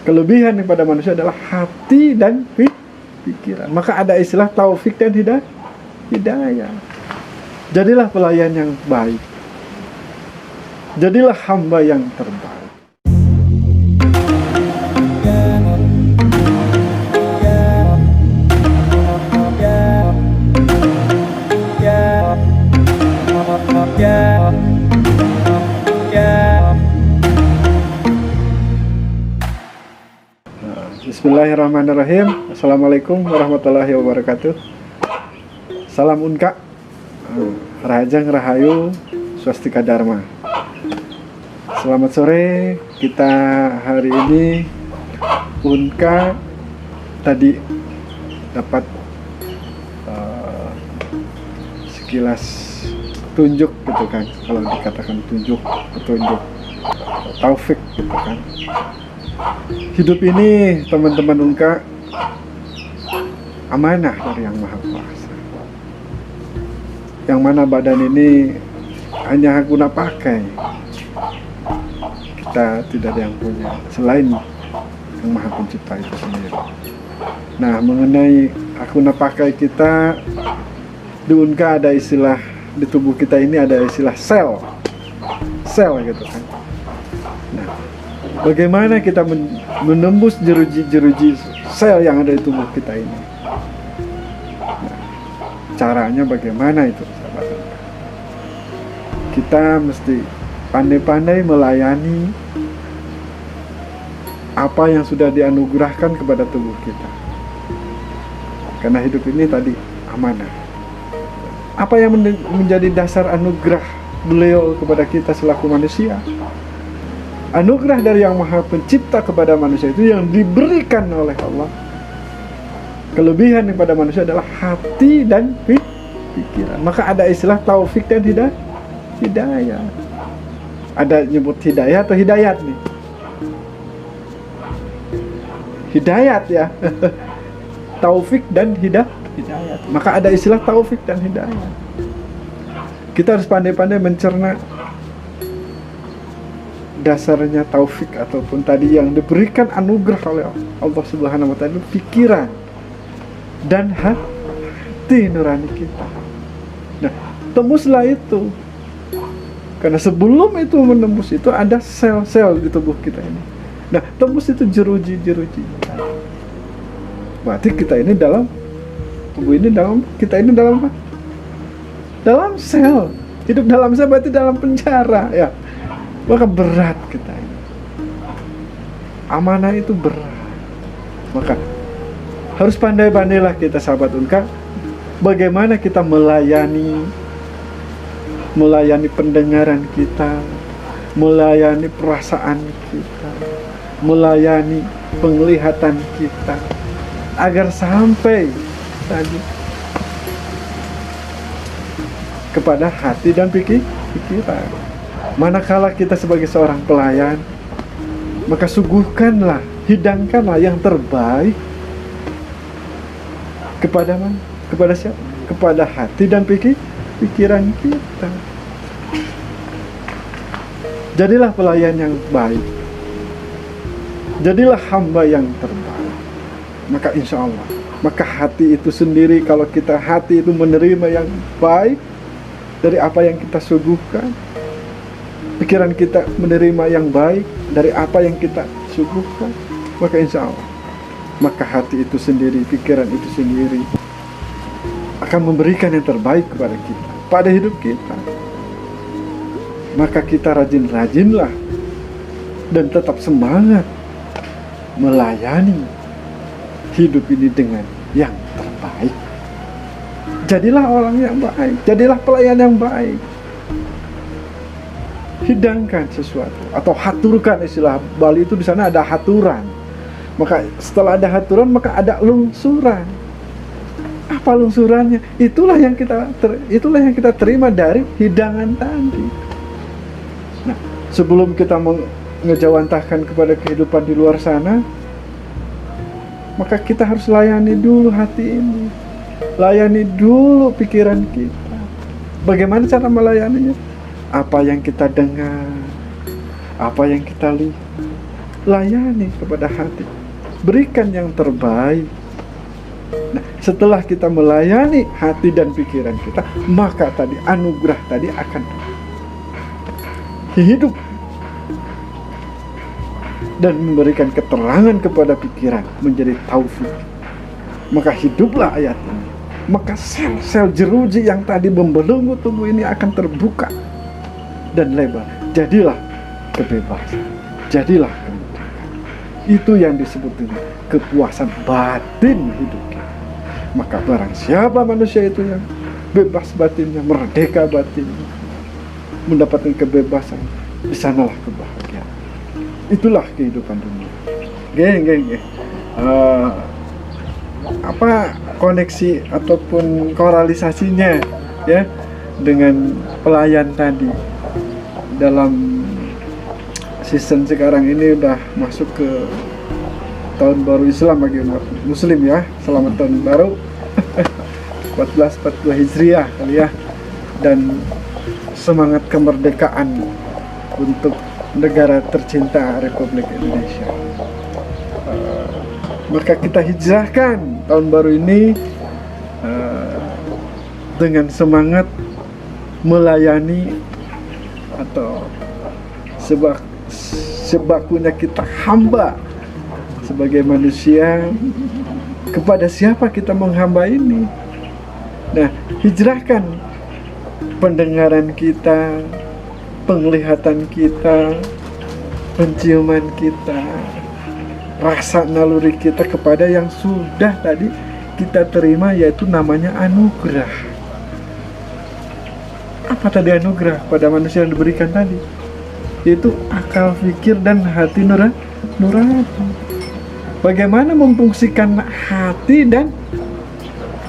Kelebihan kepada manusia adalah hati dan pikiran. Maka ada istilah taufik dan hidayah. Jadilah pelayan yang baik. Jadilah hamba yang terbaik. Bismillahirrahmanirrahim. Assalamualaikum warahmatullahi wabarakatuh. Salam Unka, Rahajang Rahayu, Swastika Dharma. Selamat sore. Kita hari ini Unka tadi dapat sekilas tunjuk gitu kan. Kalau dikatakan tunjuk, petunjuk, taufik gitu kan. Hidup ini teman-teman Unka amanah dari Yang Maha Kuasa, yang mana badan ini hanya guna pakai. Kita tidak ada yang punya selain Yang Maha Pencipta itu sendiri. Nah, mengenai guna pakai kita, di Unka ada istilah, di tubuh kita ini ada istilah sel gitu kan. Bagaimana kita menembus jeruji-jeruji sel yang ada di tubuh kita ini? Nah, caranya bagaimana itu, sahabat? Kita mesti pandai-pandai melayani apa yang sudah dianugerahkan kepada tubuh kita. Karena hidup ini tadi amanah. Apa yang menjadi dasar anugerah beliau kepada kita selaku manusia? Anugerah dari Yang Maha Pencipta kepada manusia itu yang diberikan oleh Allah. Kelebihan kepada manusia adalah hati dan pikiran. Maka ada istilah taufik dan hidayah. Ada nyebut hidayah atau hidayat nih? Hidayat ya. Taufik dan hidayat. Maka ada istilah taufik dan hidayah. Kita harus pandai-pandai mencerna dasarnya taufik ataupun tadi yang diberikan anugerah oleh Allah Subhanahu wa Ta'ala, pikiran dan hati nurani kita. Nah, tembuslah itu. Karena sebelum itu menembus itu ada sel-sel di tubuh kita ini. Nah, tembus itu jeruji-jeruji. Berarti kita ini dalam tubuh ini, dalam kita ini dalam apa? Dalam sel. Hidup dalam sel berarti dalam penjara ya. Maka berat kita ini. Amanah itu berat. Maka harus pandai-pandailah kita, sahabat Unka, bagaimana kita melayani pendengaran kita, melayani perasaan kita, melayani penglihatan kita, agar sampai tadi kepada hati dan pikiran. Manakala kita sebagai seorang pelayan, maka suguhkanlah, hidangkanlah yang terbaik kepada mana? Kepada siapa? Kepada hati dan pikiran kita. Jadilah pelayan yang baik. Jadilah hamba yang terbaik. Maka insya Allah, maka hati itu sendiri, kalau kita hati itu menerima yang baik dari apa yang kita suguhkan, pikiran kita menerima yang baik dari apa yang kita suguhkan, maka insya Allah, maka hati itu sendiri, pikiran itu sendiri akan memberikan yang terbaik kepada kita, pada hidup kita. Maka kita rajin-rajinlah dan tetap semangat melayani hidup ini dengan yang terbaik. Jadilah orang yang baik, jadilah pelayan yang baik. Hidangkan sesuatu atau haturkan, istilah Bali itu di sana ada haturan. Maka setelah ada haturan maka ada lungsuran. Apa lungsurannya? Itulah yang kita terima dari hidangan tadi. Nah, sebelum kita ngejawantahkan kepada kehidupan di luar sana, maka kita harus layani dulu hati ini, layani dulu pikiran kita. Bagaimana cara melayaninya? Apa yang kita dengar, apa yang kita lihat, layani kepada hati, berikan yang terbaik. Nah, setelah kita melayani hati dan pikiran kita, maka tadi anugerah tadi akan hidup dan memberikan keterangan kepada pikiran menjadi taufik. Maka hiduplah ayat ini. Maka sel-sel jeruji yang tadi membelenggu tubuh ini akan terbuka dan lebar. Jadilah kebebasan, jadilah kemerdekaan. Itu yang disebut dengan kepuasan batin hidup kita. Maka barang siapa manusia itu yang bebas batinnya, merdeka batinnya, mendapatkan kebebasan, di sanalah kebahagiaan. Itulah kehidupan dunia. Geng. Apa koneksi ataupun koralisasinya ya dengan pelayan tadi dalam season sekarang ini udah masuk ke tahun baru Islam bagi umat muslim ya. Selamat tahun baru 1442 Hijriah kali ya, dan semangat kemerdekaan untuk negara tercinta Republik Indonesia. Maka kita hijrahkan tahun baru ini dengan semangat melayani atau sebakunya kita hamba sebagai manusia. Kepada siapa kita menghamba ini? Nah, hijrahkan pendengaran kita, penglihatan kita, penciuman kita, rasa naluri kita kepada yang sudah tadi kita terima, yaitu namanya anugerah. Apa tadi anugerah pada manusia yang diberikan tadi? Yaitu akal pikir dan hati nurani. Bagaimana memfungsikan hati dan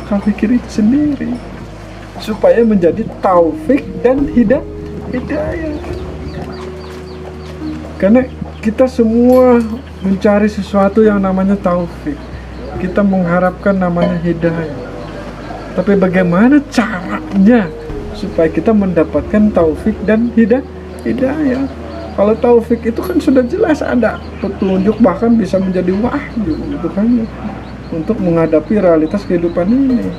akal pikir itu sendiri supaya menjadi taufik dan hidayah. Karena kita semua mencari sesuatu yang namanya taufik, kita mengharapkan namanya hidayah. Tapi bagaimana caranya supaya kita mendapatkan taufik dan hidayah? Kalau taufik itu kan sudah jelas ada petunjuk, bahkan bisa menjadi wahyu gitu kan, untuk menghadapi realitas kehidupan ini.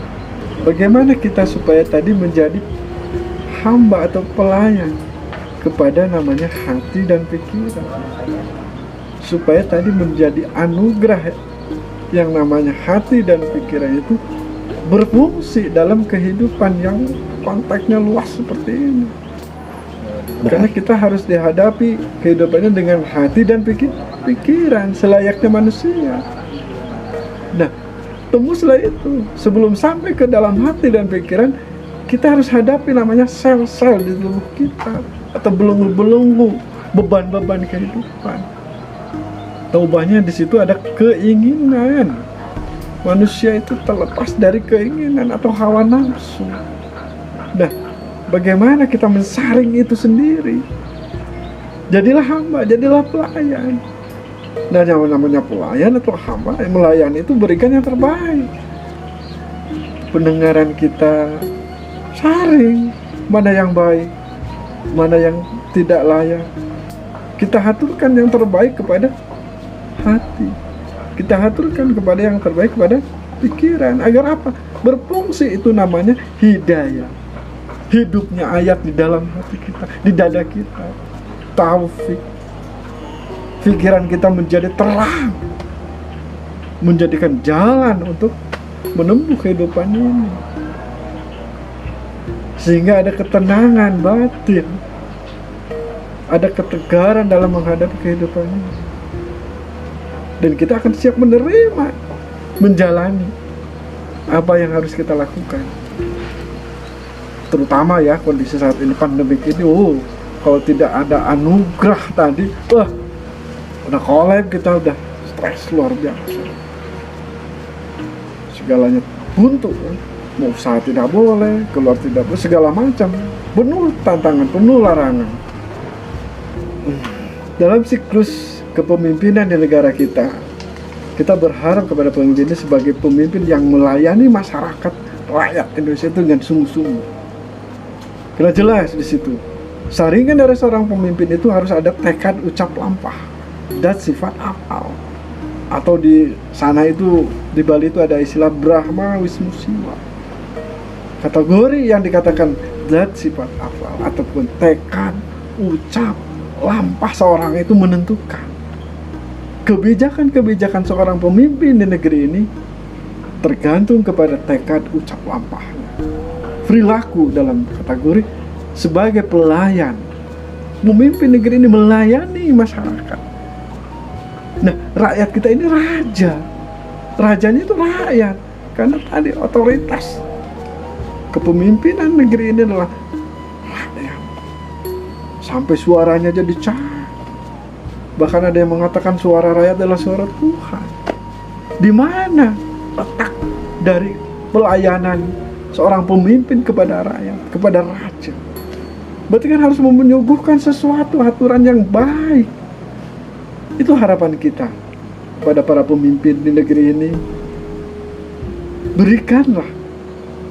Bagaimana kita supaya tadi menjadi hamba atau pelayan kepada namanya hati dan pikiran, supaya tadi menjadi anugerah yang namanya hati dan pikiran itu berfungsi dalam kehidupan yang konteksnya luas seperti ini. Karena kita harus dihadapi kehidupannya dengan hati dan pikiran selayaknya manusia. Nah, tembuslah itu. Sebelum sampai ke dalam hati dan pikiran, kita harus hadapi namanya sel-sel di tubuh kita, atau belenggu-belenggu, beban-beban kehidupan. Taubahnya di situ ada keinginan. Manusia itu terlepas dari keinginan atau hawa nafsu. Nah, bagaimana kita mensaring itu sendiri? Jadilah hamba, jadilah pelayan. Dan yang namanya pelayan atau hamba, melayani itu berikan yang terbaik. Pendengaran kita saring mana yang baik, mana yang tidak layak. Kita haturkan yang terbaik kepada hati, kita haturkan kepada yang terbaik kepada pikiran. Agar apa? Berfungsi, itu namanya hidayah. Hidupnya ayat di dalam hati kita, di dada kita, taufik. Pikiran kita menjadi terang, menjadikan jalan untuk menempuh kehidupan ini, sehingga ada ketenangan batin, ada ketegaran dalam menghadapi kehidupan ini. Dan kita akan siap menerima, menjalani apa yang harus kita lakukan. Terutama ya kondisi saat ini, pandemik ini, kalau tidak ada anugerah tadi, udah kolab, kita udah stres luar biasa. Segalanya buntu, mau usaha tidak boleh, keluar tidak boleh, segala macam, penuh tantangan, penuh larangan. Dalam siklus kepemimpinan di negara kita berharap kepada pemimpinnya sebagai pemimpin yang melayani masyarakat, rakyat Indonesia itu dengan sungguh-sungguh. Karena jelas di situ saringan dari seorang pemimpin itu harus ada tekad ucap lampah, dan sifat afal. Atau di sana itu, di Bali itu ada istilah Brahma Wisnu Siwa. Kategori yang dikatakan zat sifat afal ataupun tekad, ucap, lampah seorang itu menentukan kebijakan-kebijakan seorang pemimpin di negeri ini tergantung kepada tekad, ucap, lampahnya. Perilaku dalam kategori sebagai pelayan, memimpin negeri ini, melayani masyarakat. Nah, rakyat kita ini raja. Rajanya itu rakyat. Karena tadi otoritas kepemimpinan negeri ini adalah rakyat. Sampai suaranya jadi cah. Bahkan ada yang mengatakan suara rakyat adalah suara Tuhan. Di mana letak dari pelayanan seorang pemimpin kepada rakyat, kepada raja? Berarti kan harus menyuguhkan sesuatu aturan yang baik. Itu harapan kita kepada para pemimpin di negeri ini. Berikanlah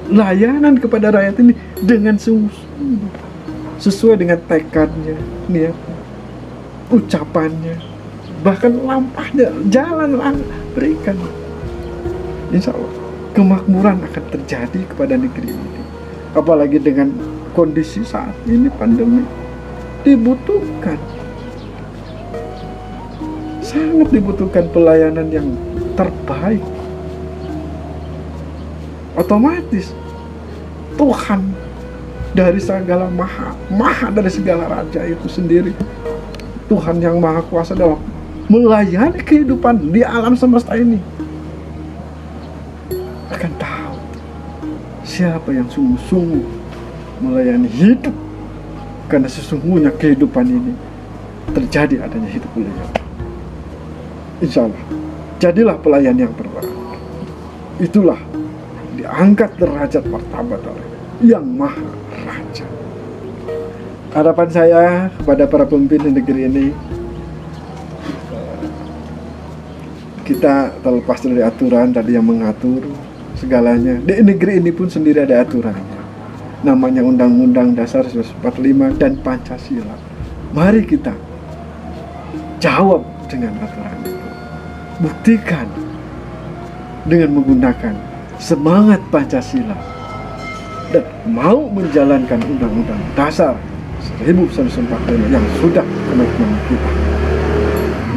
layanan kepada rakyat ini dengan sungguh-sungguh, sesuai dengan tekadnya, niatnya, ucapannya, bahkan lampahnya, jalan berikan. Insya Allah kemakmuran akan terjadi kepada negeri ini. Apalagi dengan kondisi saat ini pandemi, dibutuhkan, sangat dibutuhkan pelayanan yang terbaik. Otomatis Tuhan dari segala maha dari segala raja itu sendiri, Tuhan yang maha kuasa dalam melayani kehidupan di alam semesta ini, akan tahu siapa yang sungguh-sungguh melayani hidup. Karena sesungguhnya kehidupan ini terjadi adanya hidup beliau. Insya Allah jadilah pelayan yang berbakat. Itulah diangkat derajat martabat oleh yang maha raja. Harapan saya kepada para pemimpin di negeri ini, kita terlepas dari aturan tadi yang mengatur segalanya. Di negeri ini pun sendiri ada aturannya, namanya Undang-Undang Dasar 1945 dan Pancasila. Mari kita jawab dengan aturan itu. Buktikan dengan menggunakan semangat Pancasila dan mau menjalankan Undang-Undang Dasar 1945 yang sudah komitmen kita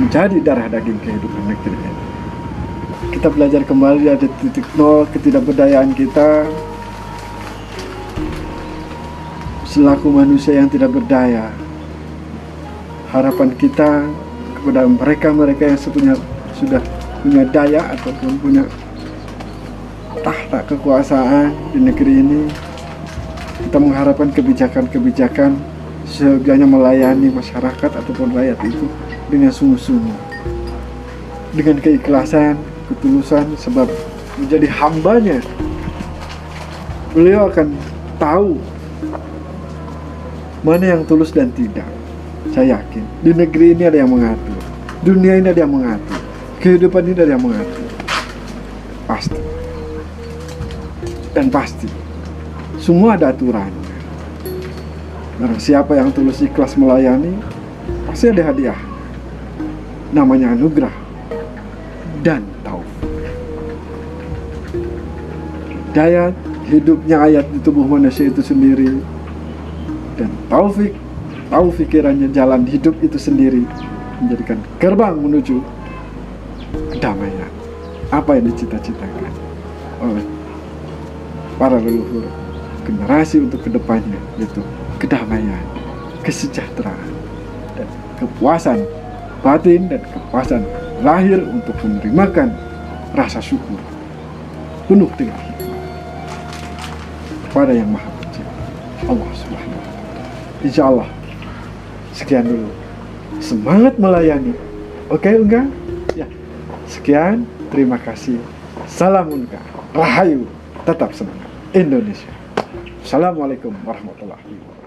menjadi darah daging kehidupan negeri ini. Kita belajar kembali dari titik nol ketidakberdayaan kita selaku manusia yang tidak berdaya. Harapan kita kepada mereka-mereka yang sudah punya daya ataupun punya tahta kekuasaan di negeri ini, kita mengharapkan kebijakan-kebijakan seyogyanya melayani masyarakat ataupun rakyat itu dengan sungguh-sungguh, dengan keikhlasan, ketulusan, sebab menjadi hambanya beliau akan tahu mana yang tulus dan tidak. Saya yakin di negeri ini ada yang mengatur, dunia ini ada yang mengatur, kehidupan ini ada yang mengatur, pasti. Dan pasti semua ada aturannya. Barang siapa yang tulus ikhlas melayani, pasti ada hadiah, namanya anugerah dan taufik. Daya hidupnya ayat di tubuh manusia itu sendiri, dan taufik pikirannya jalan hidup itu sendiri, menjadikan gerbang menuju kedamaian. Apa yang dicita-citakan oleh para leluhur generasi untuk kedepannya, yaitu kedamaian, kesejahteraan, dan kepuasan batin dan kepuasan lahir untuk menerimakan rasa syukur penuh dengan hikmah kepada yang maha pencipta, Allah Subhanahu wa Ta'ala. Insya Allah sekian dulu, semangat melayani. Oke Unga? Ya, sekian, terima kasih. Salam Unga, rahayu, tetap semangat Indonesia. Assalamualaikum warahmatullahi wabarakatuh.